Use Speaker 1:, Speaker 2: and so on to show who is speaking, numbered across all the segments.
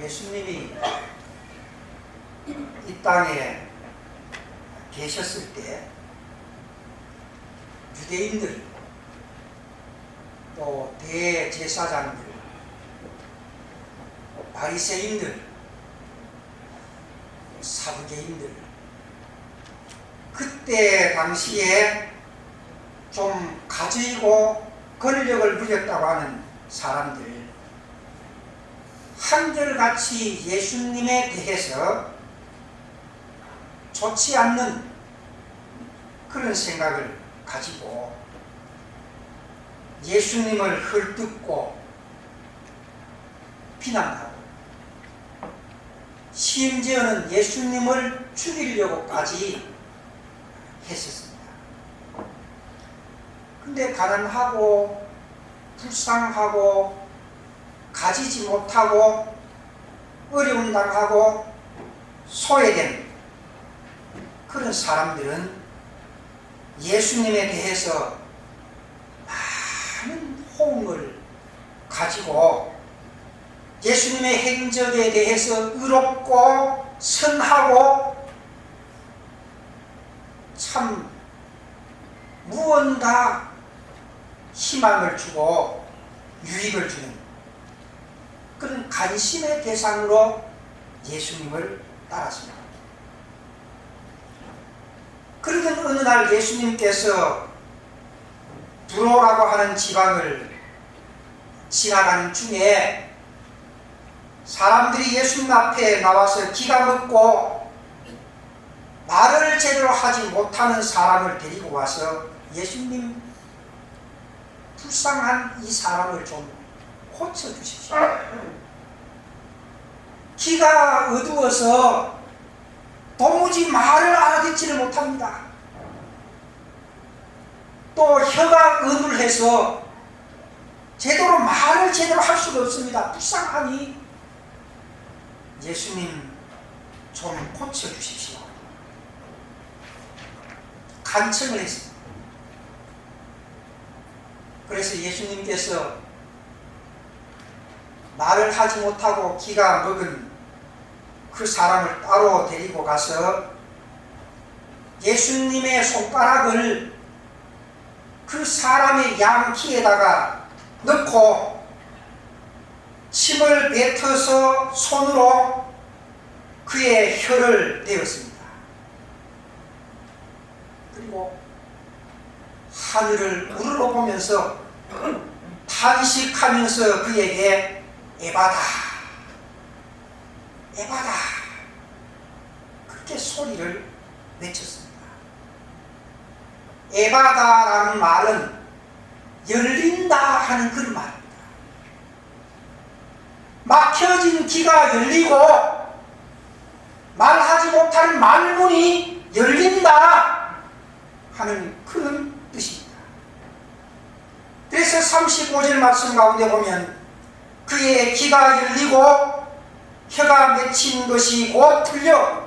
Speaker 1: 예수님이 이 땅에 계셨을 때 유대인들 또 대제사장들, 바리새인들, 사두개인들, 그때 당시에 좀 가지고 권력을 누렸다고 하는 사람들, 한결같이 예수님에 대해서 좋지 않는 그런 생각을 가지고 예수님을 헐뜯고 비난하고 심지어는 예수님을 죽이려고까지 했었습니다. 근데 가난하고 불쌍하고 가지지 못하고 어려움 당하고 소외된 그런 사람들은 예수님에 대해서 많은 호응을 가지고 예수님의 행적에 대해서 의롭고 선하고 참 무언가 희망을 주고 유익을 주는 그런 관심의 대상으로 예수님을 따랐습니다. 그러던 어느 날 예수님께서 두로라고 하는 지방을 지나가는 중에 사람들이 예수님 앞에 나와서 기가 막고 말을 제대로 하지 못하는 사람을 데리고 와서 예수님, 불쌍한 이 사람을 좀 고쳐주십시오. 귀가 어두워서 도무지 말을 알아듣지를 못합니다. 또 혀가 어눌해서 말을 제대로 할 수가 없습니다. 불쌍하니 예수님 좀 고쳐주십시오. 간청을 했습니다. 그래서 예수님께서 말을 하지 못하고 기가 먹은 그 사람을 따로 데리고 가서 예수님의 손가락을 그 사람의 양키에다가 넣고 침을 뱉어서 손으로 그의 혀를 떼었습니다. 그리고 하늘을 우러러 보면서 탄식하면서 그에게 에바다, 에바다 그렇게 소리를 외쳤습니다. 에바다라는 말은 열린다 하는 그런 말입니다. 막혀진 귀가 열리고 말하지 못하는 말문이 열린다 하는 그런 뜻입니다. 그래서 35절 말씀 가운데 보면 그의 귀가 열리고 혀가 맺힌 것이 곧 풀려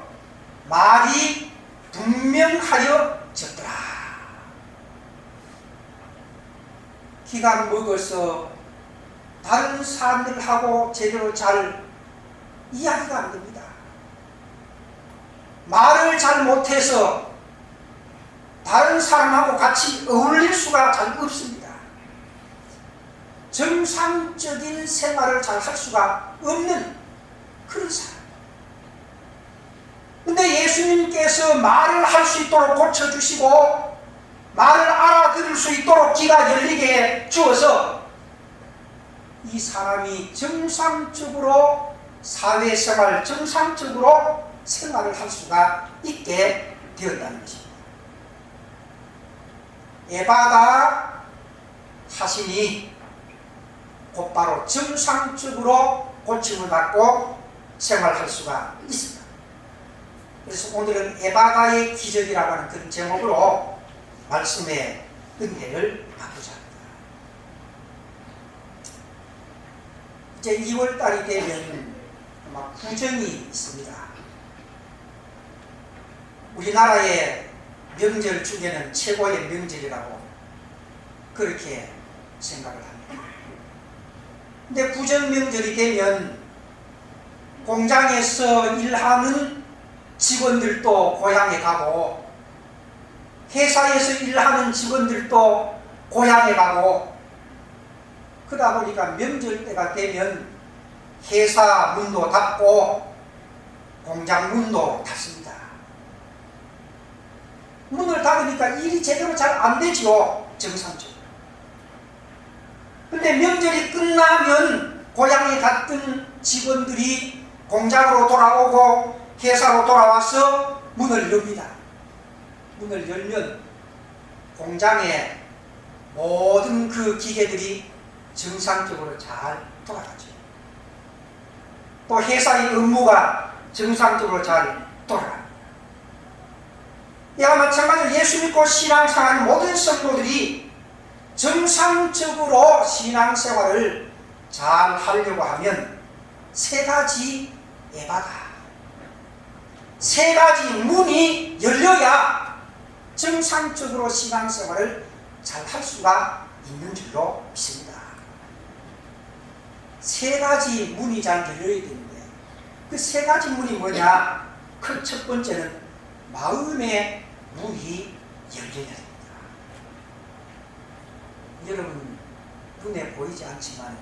Speaker 1: 말이 분명하여졌더라. 귀가 먹어서 다른 사람들하고 제대로 잘 이야기가 안 됩니다. 말을 잘 못해서 다른 사람하고 같이 어울릴 수가 잘 없습니다. 정상적인 생활을 잘 할 수가 없는 그런 사람. 근데 예수님께서 말을 할 수 있도록 고쳐주시고 말을 알아들을 수 있도록 귀가 열리게 주어서 이 사람이 정상적으로 사회생활, 정상적으로 생활을 할 수가 있게 되었다는 것입니다. 에바다 하시니 곧바로 정상적으로 고침을 받고 생활할 수가 있습니다. 그래서 오늘은 에바다의 기적이라고 하는 그런 제목으로 말씀의 은혜를 나누자 합니다. 이제 2월달이 되면 아마 구정이 있습니다. 우리나라의 명절 중에는 최고의 명절이라고 그렇게 생각을 합니다. 근데 구정 명절이 되면 공장에서 일하는 직원들도 고향에 가고, 회사에서 일하는 직원들도 고향에 가고, 그러다 보니까 명절 때가 되면 회사 문도 닫고 공장 문도 닫습니다. 문을 닫으니까 일이 제대로 잘 안 되지요, 정상적으로. 근데 명절이 끝나면 고향에 갔던 직원들이 공장으로 돌아오고 회사로 돌아와서 문을 엽니다. 문을 열면 공장의 모든 그 기계들이 정상적으로 잘 돌아가죠. 또 회사의 업무가 정상적으로 잘 돌아갑니다. 이와 마찬가지로 예수 믿고 신앙생활하는 모든 성도들이 정상적으로 신앙생활을 잘 하려고 하면 세 가지 예바가, 세 가지 문이 열려야 정상적으로 신앙생활을 잘 할 수가 있는 줄로 믿습니다. 세 가지 문이 잘 열려야 되는데, 그 세 가지 문이 뭐냐? 그 첫 번째는 마음의 문이 열려야 됩니다. 여러분 눈에 보이지 않지만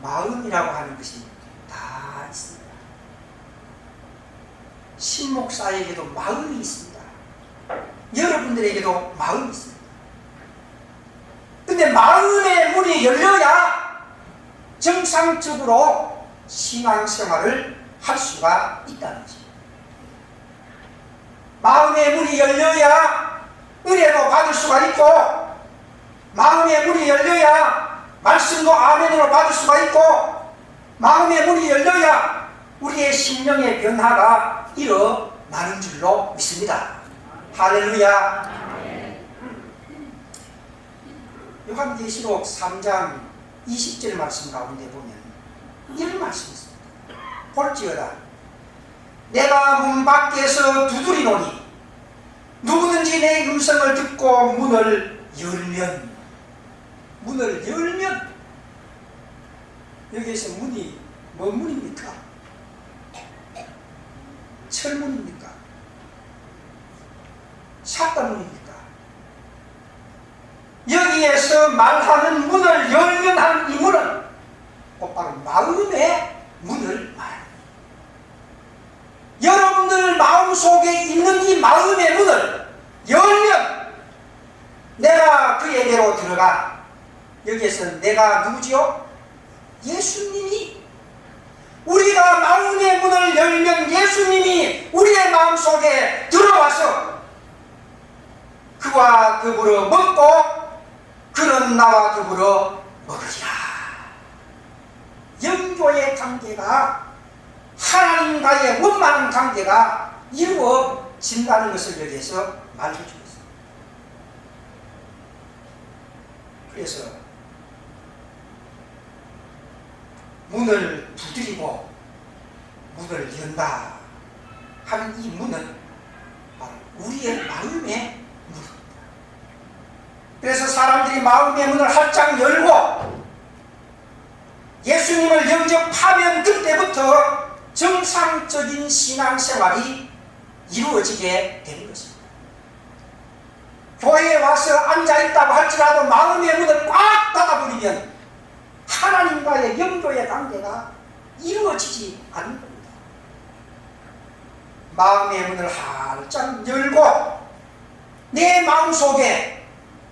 Speaker 1: 마음이라고 하는 것이 다 있습니다. 신목사에게도 마음이 있습니다. 여러분들에게도 마음이 있습니다. 근데 마음의 문이 열려야 정상적으로 신앙생활을 할 수가 있다는 것입니다. 마음의 문이 열려야 은혜도 받을 수가 있고, 마음의 문이 열려야 말씀도 아멘으로 받을 수가 있고, 마음의 문이 열려야 우리의 심령의 변화가 일어나는 줄로 믿습니다. 할렐루야. 요한계시록 3장 20절 말씀 가운데 보면 이런 말씀이 있습니다. 볼지어다 내가 문 밖에서 두드리노니 누구든지 내 음성을 듣고 문을 열면, 문을 열면, 여기에서 문이 뭔 문입니까? 철문입니까? 샷단문입니까? 여기에서 말하는 문을 열면 한 이 문은 곧바로 마음의 문을 말합니다. 여러분들 마음속에 있는 이 마음의 문을 열면 내가 그에게로 들어가, 여기에서 내가 누구지요? 예수님이, 우리가 마음의 문을 열면 예수님이 우리의 마음속에 들어와서 그와 더불어 먹고 그는 나와 더불어 먹으리라. 영조의 관계가, 하나님과의 원만한 관계가 이루어진다는 것을 여기에서 말해주고 있습니다. 그래서 문을 두드리고 문을 연다 하는 이 문은 바로 우리의 마음의 문입니다. 그래서 사람들이 마음의 문을 활짝 열고 예수님을 영접하면 그때부터 정상적인 신앙생활이 이루어지게 되는 것입니다. 교회에 와서 앉아있다고 할지라도 마음의 문을 꽉 닫아버리면 하나님과의 영도의 관계가 이루어지지 않는 겁니다. 마음의 문을 활짝 열고 내 마음속에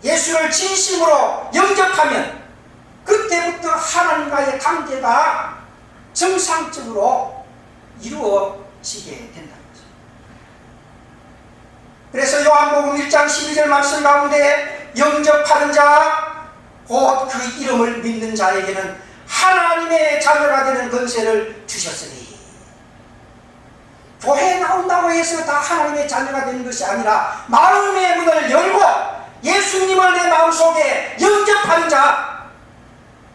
Speaker 1: 예수를 진심으로 영접하면 그때부터 하나님과의 관계가 정상적으로 이루어지게 된다는 거죠. 그래서 요한복음 1장 12절 말씀 가운데 영접하는 자 곧 그 이름을 믿는 자에게는 하나님의 자녀가 되는 권세를 주셨으니, 교회에 나온다고 해서 다 하나님의 자녀가 되는 것이 아니라 마음의 문을 열고 예수님을 내 마음속에 영접하는 자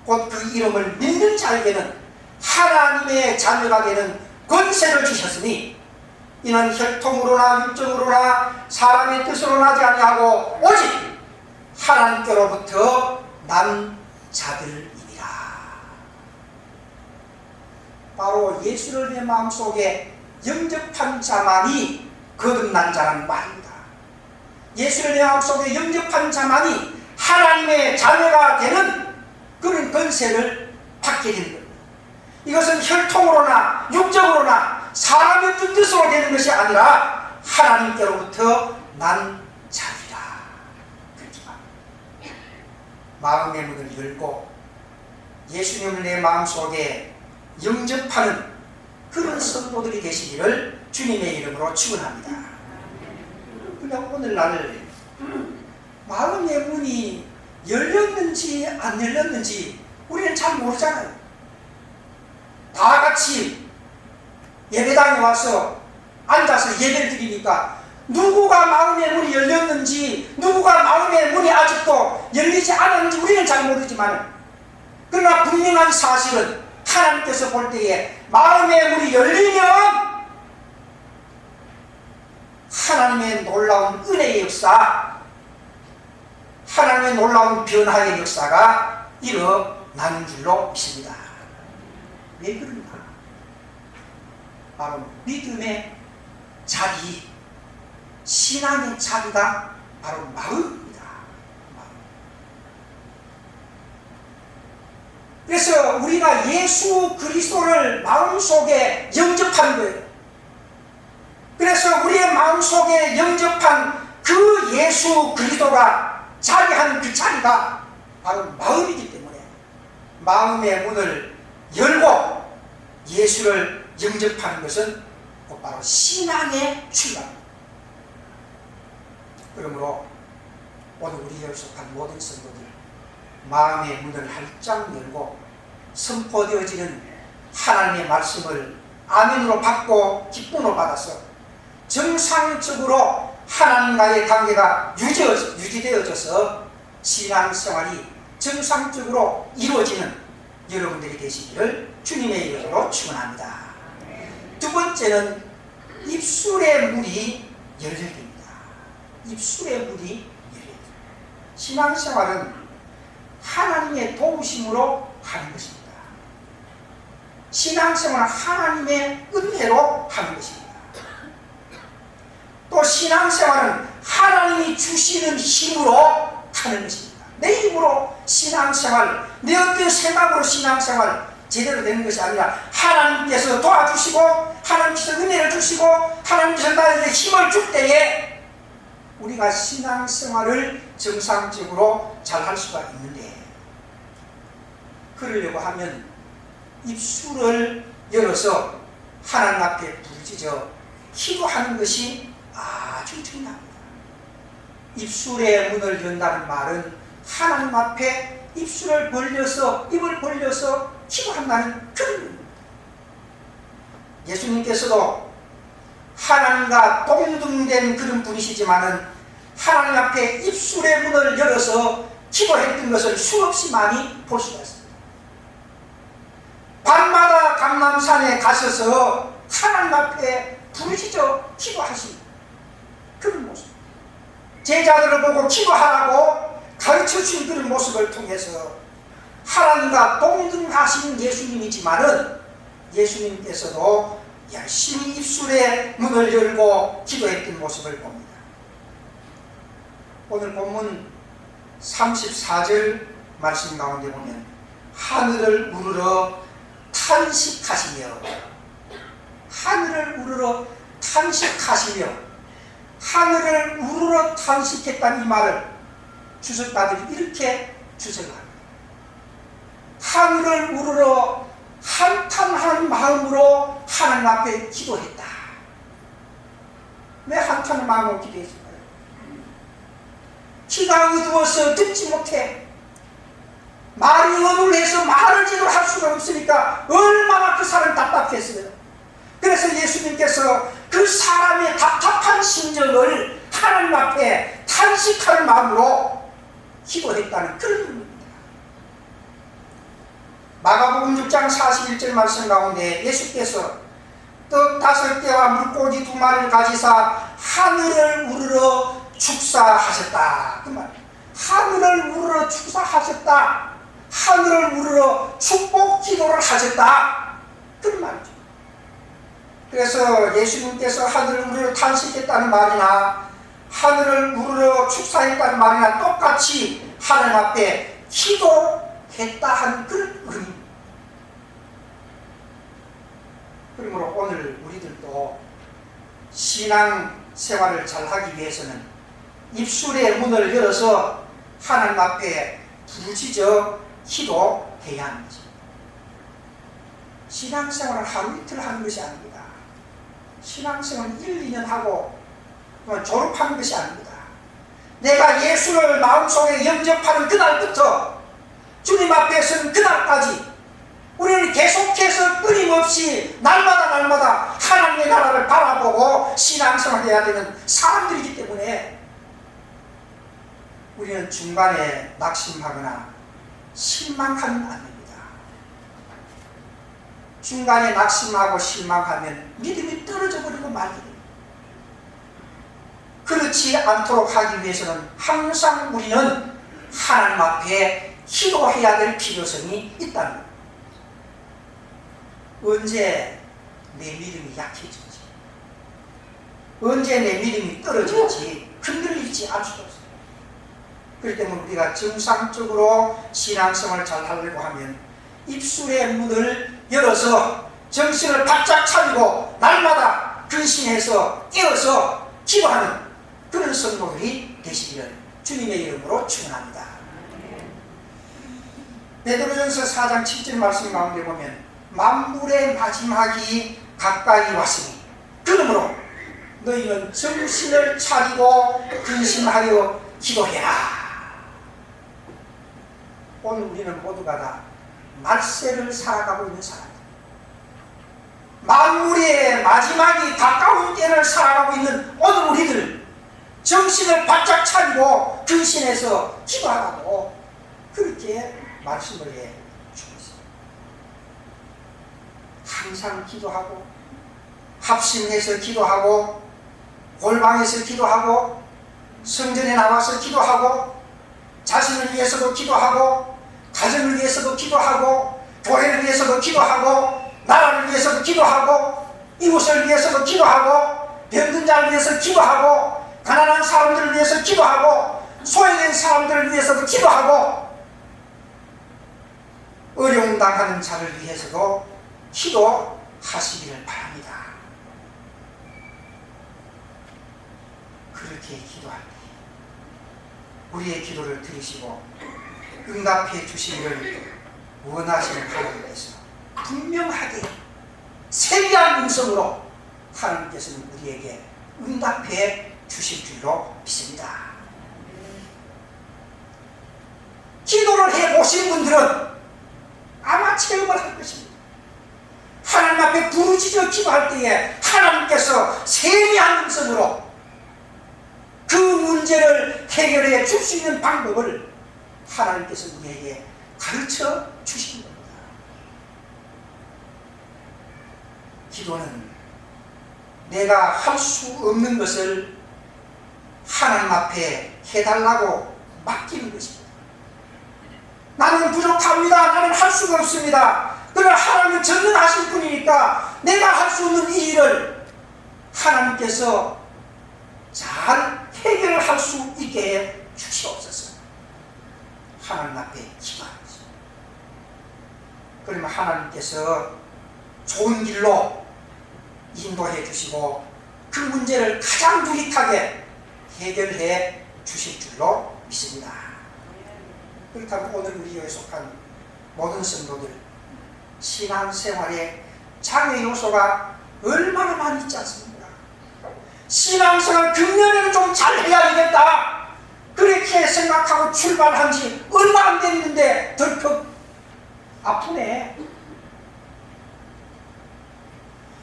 Speaker 1: 곧 그 이름을 믿는 자에게는 하나님의 자녀가 되는 권세를 주셨으니 이는 혈통으로나 육정으로나 사람의 뜻으로 나지 아니하고 오직 하나님께로부터 난 자들이니라. 바로 예수를 내 마음속에 영접한 자만이 거듭난 자라는 말입니다. 예수를 내 마음속에 영접한 자만이 하나님의 자녀가 되는 그런 권세를 받게 되는 겁니다. 이것은 혈통으로나 육적으로나 사람의 뜻으로 되는 것이 아니라 하나님께로부터 난 자비라. 그렇게 말합니다. 마음의 문을 열고 예수님을 내 마음속에 영접하는 그런 성도들이 되시기를 주님의 이름으로 축원합니다. 그러니까 오늘날 마음의 문이 열렸는지 안 열렸는지 우리는 잘 모르잖아요. 다 같이 예배당에 와서 앉아서 예배를 드리니까 누구가 마음의 문이 열렸는지 누구가 마음의 문이 아직도 열리지 않았는지 우리는 잘 모르지만, 그러나 분명한 사실은 하나님께서 볼 때에 마음의 문이 열리면 하나님의 놀라운 은혜의 역사, 하나님의 놀라운 변화의 역사가 일어나는 줄로 믿습니다. 왜 그런가? 바로 믿음의 자리, 신앙의 자리가 바로 마음입니다. 그래서 우리가 예수 그리스도를 마음속에 영접하는 거예요. 그래서 우리의 마음속에 영접한 그 예수 그리스도가 자리한 그 자리가 바로 마음이기 때문에 마음의 문을 열고 예수를 영접하는 것은 곧바로 신앙의 출발입니다. 그러므로 오늘 우리에 속한 모든 성도들 마음의 문을 활짝 열고 선포되어지는 하나님의 말씀을 아멘으로 받고 기쁨으로 받아서 정상적으로 하나님과의 관계가 유지되어져서 신앙생활이 정상적으로 이루어지는 여러분들이 되시기를 주님의 이름으로 축원합니다. 두 번째는 입술의 문이 열려야 됩니다. 입술의 문이 열려야 됩니다. 신앙생활은 하나님의 도우심으로 하는 것입니다. 신앙생활은 하나님의 은혜로 하는 것입니다. 또 신앙생활은 하나님이 주시는 힘으로 하는 것입니다. 내 힘으로 신앙생활, 내 어떤 생각으로 신앙생활 제대로 되는 것이 아니라 하나님께서 도와주시고 하나님께서 은혜를 주시고 하나님께서 나에게 힘을 줄 때에 우리가 신앙생활을 정상적으로 잘 할 수가 있는데, 그러려고 하면 입술을 열어서 하나님 앞에 부르짖어 기도하는 것이 아주 중요합니다. 입술의 문을 연다는 말은 하나님 앞에 입을 벌려서 기도한다는 그런 의미입니다. 예수님께서도 하나님과 동등된 그런 분이시지만은 하나님 앞에 입술의 문을 열어서 기도했던 것을 수없이 많이 볼 수가 있습니다. 밤마다 감람산에 가셔서 하나님 앞에 부르짖어 기도하신 그런 모습, 제자들을 보고 기도하라고 가르쳐준 그런 모습을 통해서 하나님과 동등하신 예수님이지만은 예수님께서도 열심히 입술의 문을 열고 기도했던 모습을 봅니다. 오늘 본문 34절 말씀 가운데 보면 하늘을 우러러 탄식하시며, 하늘을 우러러 탄식하시며, 하늘을 우러러 탄식했다는 이 말을 주석가들이 이렇게 주석을 합니다. 하늘을 우러러 한탄하는 마음으로 하나님 앞에 기도했다. 왜 한탄하는 마음으로 기도했을까요? 키가 어두워서 듣지 못해, 말이 어눌해서 말을 제대로 할 수가 없으니까 얼마나 그 사람이 답답했어요. 그래서 예수님께서 그 사람의 답답한 심정을 하나님 앞에 탄식하는 마음으로 기도했다는 그런 의미입니다. 마가복음 6장 41절 말씀 가운데 예수께서 떡 5개와 물고기 2마리를 가지사 하늘을 우러러 축사하셨다. 그 말. 하늘을 우러러 축사하셨다. 하늘을 우러러 축복 기도를 하셨다. 그런 말. 그래서 예수님께서 하늘을 우러러 탄식했다는 말이나 하늘을 우러러 축사했다는 말이나 똑같이 하나님 앞에 기도했다 하는 그런 의미. 그러므로 오늘 우리들도 신앙 생활을 잘하기 위해서는 입술의 문을 열어서 하나님 앞에 부르짖어 기도해야 하는 거죠. 신앙생활을 하루 이틀 하는 것이 아닙니다. 신앙생활은 1, 2년 하고 졸업하는 것이 아닙니다. 내가 예수를 마음속에 영접하는 그날부터 주님 앞에 서는 그날까지 우리는 계속해서 끊임없이 날마다 하나님의 나라를 바라보고 신앙생활해야 되는 사람들이기 때문에 우리는 중간에 낙심하거나 실망하면 안 됩니다. 중간에 낙심하고 실망하면 믿음이 떨어져 버리고 말게 됩니다. 그렇지 않도록 하기 위해서는 항상 우리는 하나님 앞에 기도해야 될 필요성이 있다는 겁니다. 언제 내 믿음이 약해질지, 언제 내 믿음이 떨어질지 흔들리지 않을 수가 없어요. 그렇기 때문에 우리가 정상적으로 신앙생활을 잘 하려고 하면 입술의 문을 열어서 정신을 바짝 차리고 날마다 근신해서 깨어서 기도하는 그런 성도들이 되시기를 주님의 이름으로 축원합니다. 베드로전서 4장 7절 말씀 가운데 보면 만물의 마지막이 가까이 왔으니 그러므로 너희는 정신을 차리고 근신하여 기도해라. 오늘 우리는 모두가 다 말세를 살아가고 있는 사람들, 만물의 마지막이 가까운 때를 살아가고 있는 오늘 우리들 정신을 바짝 차리고 근신해서 기도하라고 그렇게 말씀을 해 주고 있습니다. 항상 기도하고 합심해서 기도하고 골방에서 기도하고 성전에 나와서 기도하고 자신을 위해서도 기도하고 가정을 위해서도 기도하고 교회를 위해서도 기도하고 나라를 위해서도 기도하고 이웃을 위해서도 기도하고 병든 자를 위해서 기도하고 가난한 사람들을 위해서 기도하고 소외된 사람들을 위해서도 기도하고 어려움 당하는 자를 위해서도 기도하시기를 바랍니다. 그렇게 기도할 때 우리의 기도를 들으시고 응답해 주시기를 원하시는 하나님께서 분명하게 세미한 음성으로 하나님께서는 우리에게 응답해 주실 줄로 믿습니다. 기도를 해보신 분들은 아마 체험을 할 것입니다. 하나님 앞에 부르짖어 기도할 때에 하나님께서 세미한 음성으로 그 문제를 해결해 줄 수 있는 방법을 하나님께서 우리에게 가르쳐 주신 겁니다. 기도는 내가 할 수 없는 것을 하나님 앞에 해달라고 맡기는 것입니다. 나는 부족합니다. 나는 할 수가 없습니다. 그러나 하나님은 전능하신 분이니까 내가 할 수 없는 이 일을 하나님께서 잘 해결을 할 수 있게 해 주시옵소서. 하나님 앞에 기도하는 것입니다. 그러면 하나님께서 좋은 길로 인도해 주시고 그 문제를 가장 유익하게 해결해 주실 줄로 믿습니다. 그렇다면 오늘 우리에 속한 모든 성도들 신앙생활에 장애 요소가 얼마나 많이 있지 않습니까? 신앙생활 금년에는 좀 잘해야 되겠다 그렇게 생각하고 출발한 지 얼마 안 됐는데 덜컥 아프네.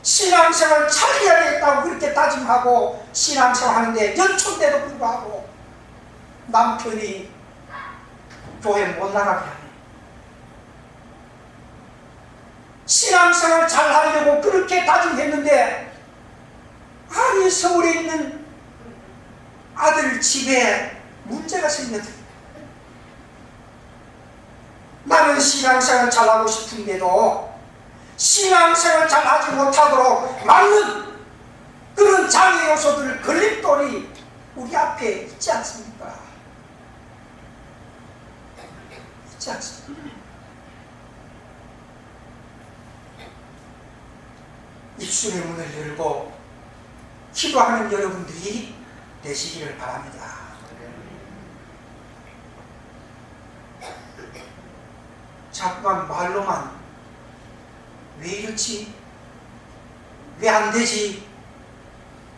Speaker 1: 신앙생활 잘해야겠다고 그렇게 다짐하고 신앙생활 하는데 연초인데도 불구하고 남편이 교회 못 나가게 하네. 신앙생활 잘하려고 그렇게 다짐했는데 아니 서울에 있는 아들 집에 문제가 생겼다. 나는 신앙생활 잘하고 싶은데도 신앙생활 잘 하지 못하도록 막는 그런 장애 요소들, 걸림돌이 우리 앞에 있지 않습니까? 있지 않습니까? 입술의 문을 열고 기도하는 여러분들이 되시기를 바랍니다. 자꾸만 말로만 왜 이렇지? 왜 안 되지?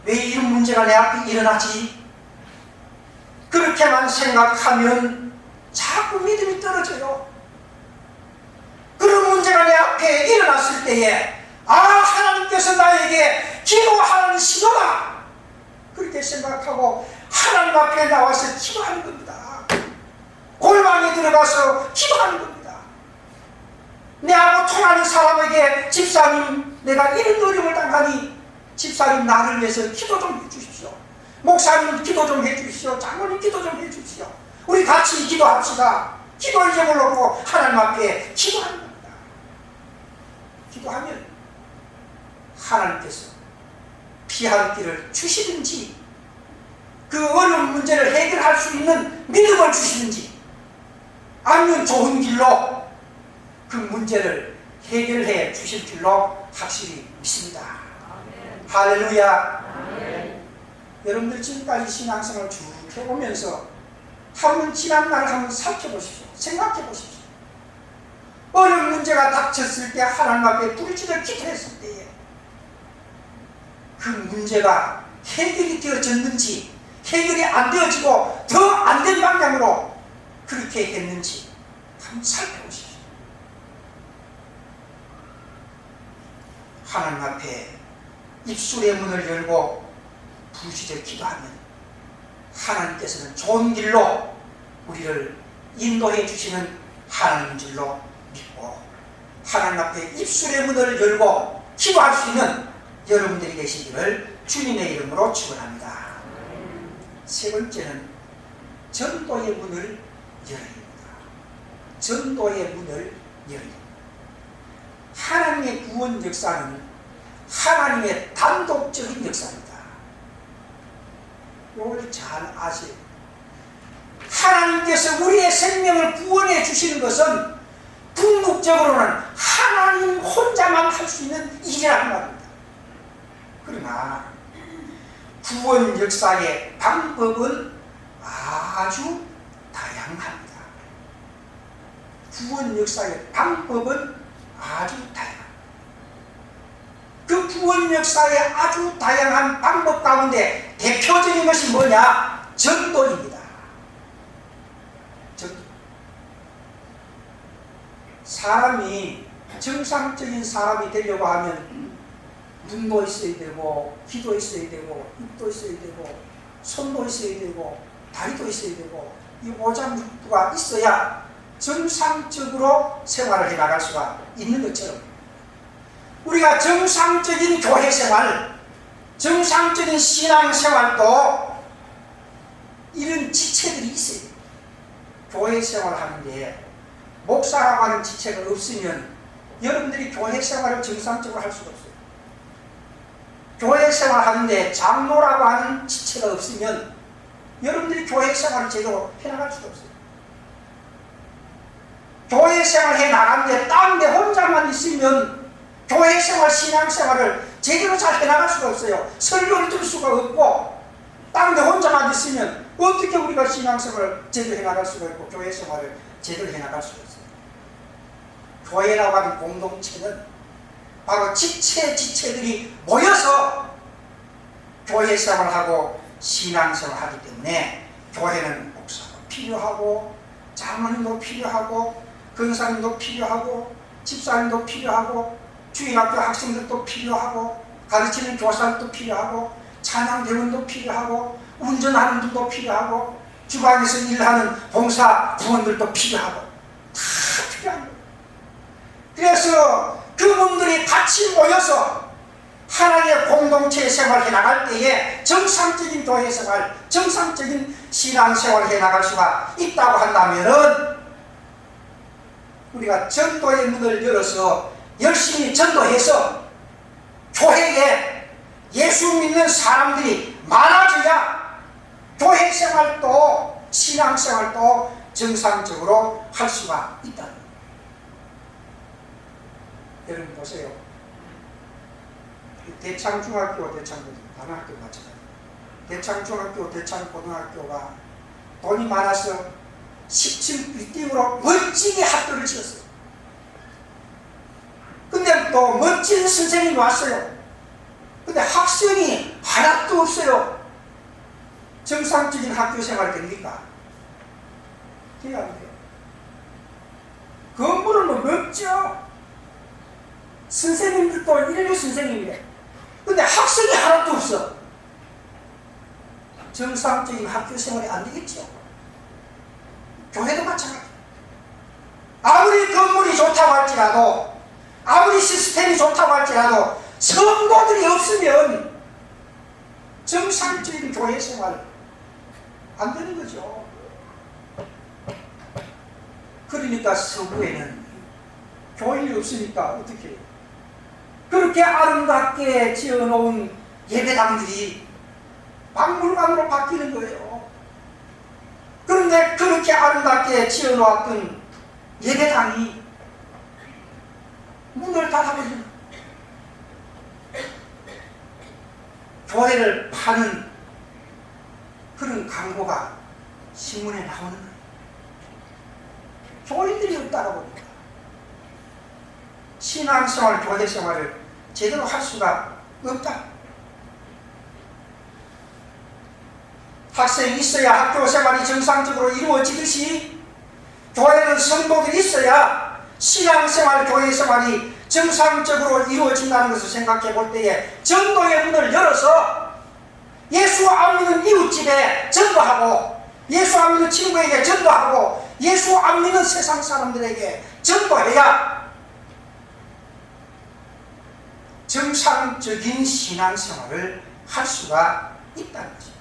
Speaker 1: 왜 이런 문제가 내 앞에 일어나지? 그렇게만 생각하면 자꾸 믿음이 떨어져요. 그런 문제가 내 앞에 일어났을 때에 하나님께서 나에게 기도하는 신호다, 그렇게 생각하고 하나님 앞에 나와서 기도하는 겁니다. 골방에 들어가서 기도하는 겁니다. 내하고 통하는 사람에게 집사님, 내가 이런 어려움을 당하니 집사님 나를 위해서 기도 좀 해주십시오. 목사님 기도 좀 해주십시오. 장로님 기도 좀 해주십시오. 우리 같이 기도합시다. 기도의 제목을 놓고 하나님 앞에 기도하는 겁니다. 기도하면 하나님께서 피할 길을 주시든지, 그 어려운 문제를 해결할 수 있는 믿음을 주시든지, 아니면 좋은 길로 그 문제를 해결해 주실 줄로 확실히 믿습니다. 아멘. 할렐루야. 아멘. 여러분들 지금까지 신앙생활을 쭉 해보면서 한번 지난 날 한번 살펴보십시오. 생각해 보십시오. 어려운 문제가 닥쳤을 때 하나님 앞에 부르짖어 기도했을 때에 그 문제가 해결이 되어졌는지, 해결이 안 되어지고 더 안 된 방향으로 그렇게 했는지 한번 살펴보십시오. 하나님 앞에 입술의 문을 열고 부르짖어 기도하면 하나님께서는 좋은 길로 우리를 인도해 주시는 하나님인 줄로 믿고, 하나님 앞에 입술의 문을 열고 기도할 수 있는 여러분들이 되시기를 주님의 이름으로 축원합니다. 세 번째는 전도의 문을 열어입니다. 전도의 문을 열어입니다. 하나님의 구원 역사는 하나님의 단독적인 역사입니다. 이걸 잘 아세요. 하나님께서 우리의 생명을 구원해 주시는 것은 궁극적으로는 하나님 혼자만 할 수 있는 일이라는 말입니다. 그러나 구원 역사의 방법은 아주 다양합니다. 구원 역사의 방법은 아주 다양합니다. 그 구원 역사의 아주 다양한 방법 가운데 대표적인 것이 뭐냐? 전도입니다. 전도. 사람이 정상적인 사람이 되려고 하면 눈도 있어야 되고, 귀도 있어야 되고, 입도 있어야 되고, 손도 있어야 되고, 다리도 있어야 되고, 이 오장육부가 있어야 정상적으로 생활을 해나갈 수가 있는 것처럼, 우리가 정상적인 교회 생활, 정상적인 신앙 생활도 이런 지체들이 있어요. 교회 생활을 하는데 목사라고 하는 지체가 없으면 여러분들이 교회 생활을 정상적으로 할 수가 없어요. 교회 생활을 하는데 장로라고 하는 지체가 없으면 여러분들이 교회 생활을 제대로 해나갈 수가 없어요. 교회 생활 해나가는데 딴 데 혼자만 있으면 교회 생활, 신앙 생활을 제대로 잘 해나갈 수가 없어요. 설교를 들을 수가 없고, 딴 데 혼자만 있으면 어떻게 우리가 신앙 생활을 제대로 해나갈 수가 있고 교회 생활을 제대로 해나갈 수가 있어요. 교회라고 하는 공동체는 바로 지체들이 모여서 교회 생활을 하고 신앙 생활을 하기 때문에 교회는 목사도 필요하고, 장로님도 필요하고, 권사님도 필요하고, 집사님도 필요하고, 주일학교 학생들도 필요하고, 가르치는 교사들도 필요하고, 찬양대원도 필요하고, 운전하는 분도 필요하고, 주방에서 일하는 봉사 부원들도 필요하고, 다 필요한 거예요. 그래서 그분들이 같이 모여서 하나님의 공동체 생활을 해나갈 때에 정상적인 교회 생활, 정상적인 신앙 생활을 해나갈 수가 있다고 한다면은 우리가 전도의 문을 열어서 열심히 전도해서 교회에 예수 믿는 사람들이 많아져야 교회 생활도 신앙생활도 정상적으로 할 수가 있다. 여러분 보세요. 대창중학교, 대창고등학교, 단학교 마찬가지. 대창중학교, 대창고등학교가 돈이 많아서 17빌딩으로 멋지게 학교를 지었어요. 근데 또 멋진 선생님이 왔어요. 근데 학생이 하나도 없어요. 정상적인 학교 생활이 됩니까? 그게 안 돼요. 건물은 뭐 멋져. 선생님들도 인류 선생님이래. 근데 학생이 하나도 없어. 정상적인 학교 생활이 안 되겠죠. 교회도 마찬가지. 아무리 건물이 좋다고 할지라도, 아무리 시스템이 좋다고 할지라도 성도들이 없으면 정상적인 교회 생활 안 되는 거죠. 그러니까 서구에는 교인이 없으니까 어떻게 해요? 그렇게 아름답게 지어놓은 예배당들이 박물관으로 바뀌는 거예요. 그런데 그렇게 아름답게 지어놓았던 예배당이 문을 닫아버리는, 교회를 파는 그런 광고가 신문에 나오는 거예요. 교인들이 없다가 보니까 신앙생활, 교회생활을 제대로 할 수가 없다. 학생이 있어야 학교생활이 정상적으로 이루어지듯이 교회는 성도들이 있어야 신앙생활, 교회생활이 정상적으로 이루어진다는 것을 생각해 볼 때에 전도의 문을 열어서 예수 안 믿는 이웃집에 전도하고, 예수 안 믿는 친구에게 전도하고, 예수 안 믿는 세상 사람들에게 전도해야 정상적인 신앙생활을 할 수가 있다는 것입니다.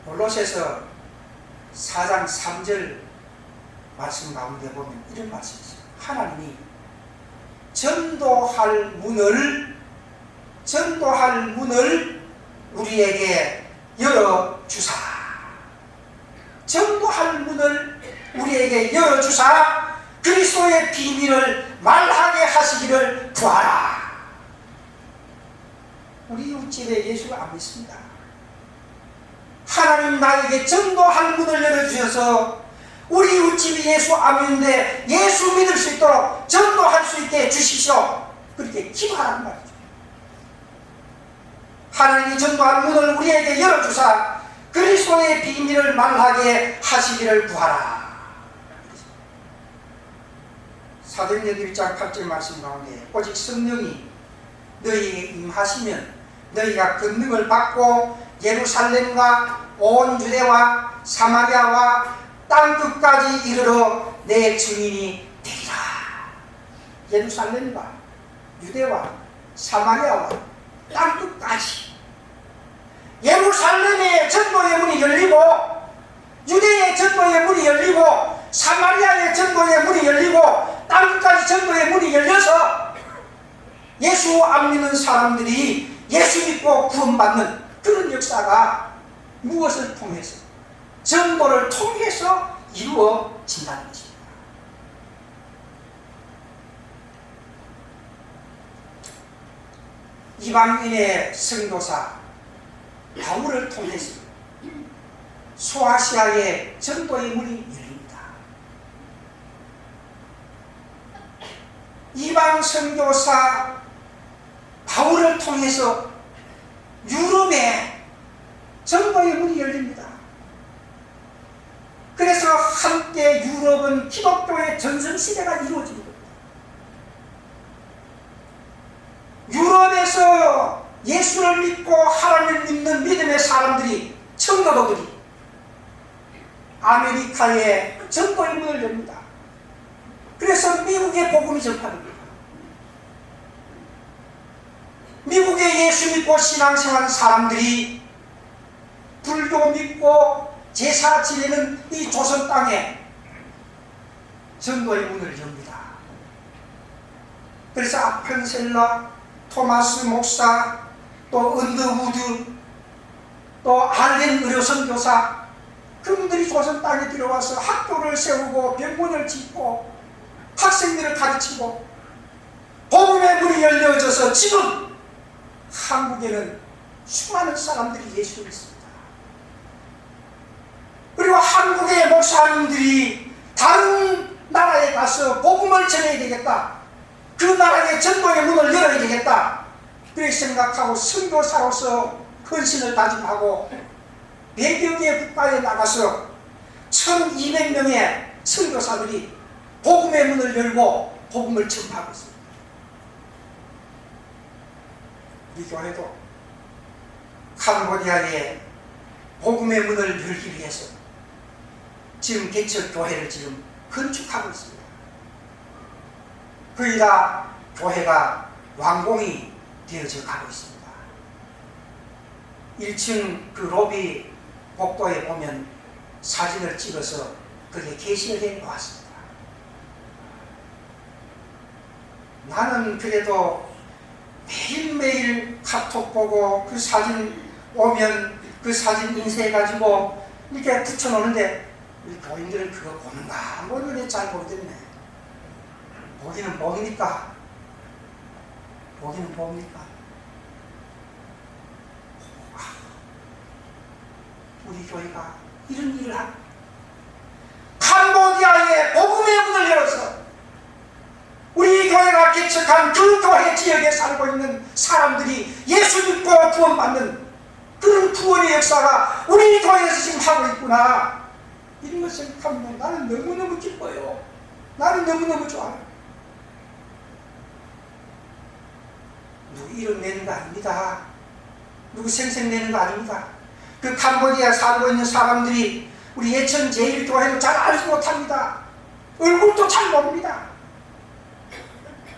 Speaker 1: 골로새서 4장 3절 말씀 가운데 보면 이런 말씀이 있어요. 하나님이 전도할 문을 우리에게 열어주사, 전도할 문을 우리에게 열어주사 그리스도의 비밀을 말하게 하시기를 구하라. 우리 이웃집에 예수가 안 믿습니다. 하나님 나에게 전도할 문을 열어주셔서 우리 이웃집이 예수 안 믿는데 예수 믿을 수 있도록 전도할 수 있게 해주십시오. 그렇게 기도하라는 말이죠. 하나님이 전도할 문을 우리에게 열어주사 그리스도의 비밀을 말하게 하시기를 구하라. 사도행전 1장 8절 말씀 가운데 오직 성령이 너희에게 임하시면 너희가 권능을 받고 예루살렘과 온 유대와 사마리아와 땅끝까지 이르러 내 증인이 되리라. 예루살렘과 유대와 사마리아와 땅끝까지. 예루살렘의 전도의 문이 열리고, 유대의 전도의 문이 열리고, 사마리아의 전도의 문이 열리고, 땅끝까지 전도의 문이 열려서 예수 안 믿는 사람들이 예수 믿고 구원받는 그런 역사가 무엇을 통해서? 전도를 통해서 이루어진다는 것입니다. 이방인의 선교사 바울을 통해서 소아시아의 전도의 문이 열립니다. 이방 선교사 바울을 통해서 유럽의 전도의 문이 열립니다. 그래서 한때 유럽은 기독교의 전성시대가 이루어진 겁니다. 유럽에서 예수를 믿고 하나님을 믿는 믿음의 사람들이, 청교도들이 아메리카에 전도의 문을 엽니다. 그래서 미국의 복음이 전파됩니다. 미국에 예수 믿고 신앙생활하는 사람들이 불교 믿고 제사 지내는 이 조선 땅에 전도의 문을 엽니다. 그래서 아펜셀러, 토마스 목사, 또 언더우드, 또 알렌 의료 선교사, 그분들이 조선 땅에 들어와서 학교를 세우고 병원을 짓고 학생들을 가르치고 복음의 문이 열려져서 지금 한국에는 수많은 사람들이 예수를 믿습니다. 그리고 한국의 목사님들이 다른 나라에 가서 복음을 전해야 되겠다, 그 나라의 전도의 문을 열어야 되겠다, 그렇게 생각하고 선교사로서 헌신을 다짐하고 100여 개 국가에 나가서 1200명의 선교사들이 복음의 문을 열고 복음을 전파하고 있습니다. 우리 교회도 캄보디아에 복음의 문을 열기 위해서 지금 개척교회를 지금 건축하고 있습니다. 거의 다 교회가 완공이 되어져 가고 있습니다. 1층 그 로비 복도에 보면 사진을 찍어서 거기에 게시를 해 놓았습니다. 나는 그래도 매일매일 카톡 보고 그 사진 오면 그 사진 인쇄해가지고 이렇게 붙여놓는데 우리 교인들은 그거 보는가 모르겠네. 잘 모르겠네. 보기는 뭡니까? 보기는 뭡니까? 우리 교회가 이런 일을 하고 캄보디아에 복음의 문을 열어서 우리 교회가 개척한 그 교회 지역에 살고 있는 사람들이 예수 믿고 구원받는 그런 구원의 역사가 우리 교회에서 지금 하고 있구나, 이런 걸 생각하면 나는 너무너무 기뻐요. 나는 너무너무 좋아요. 누구 이름 내는 거 아닙니다. 누구 생색 내는 거 아닙니다. 그 캄보디아에 살고 있는 사람들이 우리 예천 제1교회도 잘 알지 못합니다. 얼굴도 잘 모릅니다.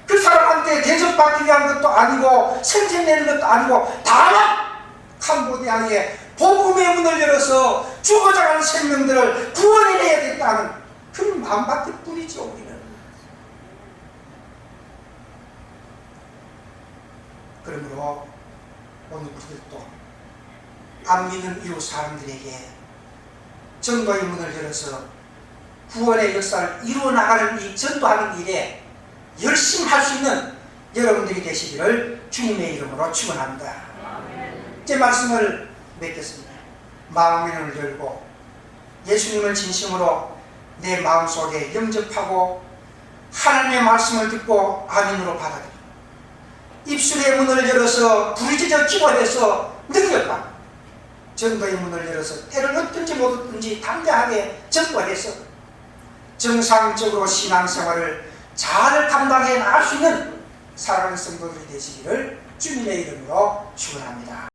Speaker 1: 그 사람한테 대접받기 위한 것도 아니고 생색 내는 것도 아니고 다만 캄보디아에 복음의 문을 열어서 죽어져가는 생명들을 구원해내야 된다는 그런 마음밖에 뿐이죠. 우리는. 그러므로 오늘 우리들도 안 믿는 이웃 사람들에게 전도의 문을 열어서 구원의 역사를 이루어 나가는 이 전도하는 일에 열심히 할 수 있는 여러분들이 되시기를 주님의 이름으로 축원합니다. 제 말씀을 맺겠습니다. 마음의 문을 열고 예수님을 진심으로 내 마음속에 영접하고 하나님의 말씀을 듣고 아멘으로 받아들이고 입술의 문을 열어서 부르짖어 기도해서 능력과 전도의 문을 열어서 때를 얻든지 못 얻든지 담대하게 전도해서 정상적으로 신앙생활을 잘 감당해 나갈 수 있는 사랑하는 성도들이 되시기를 주님의 이름으로 축원합니다.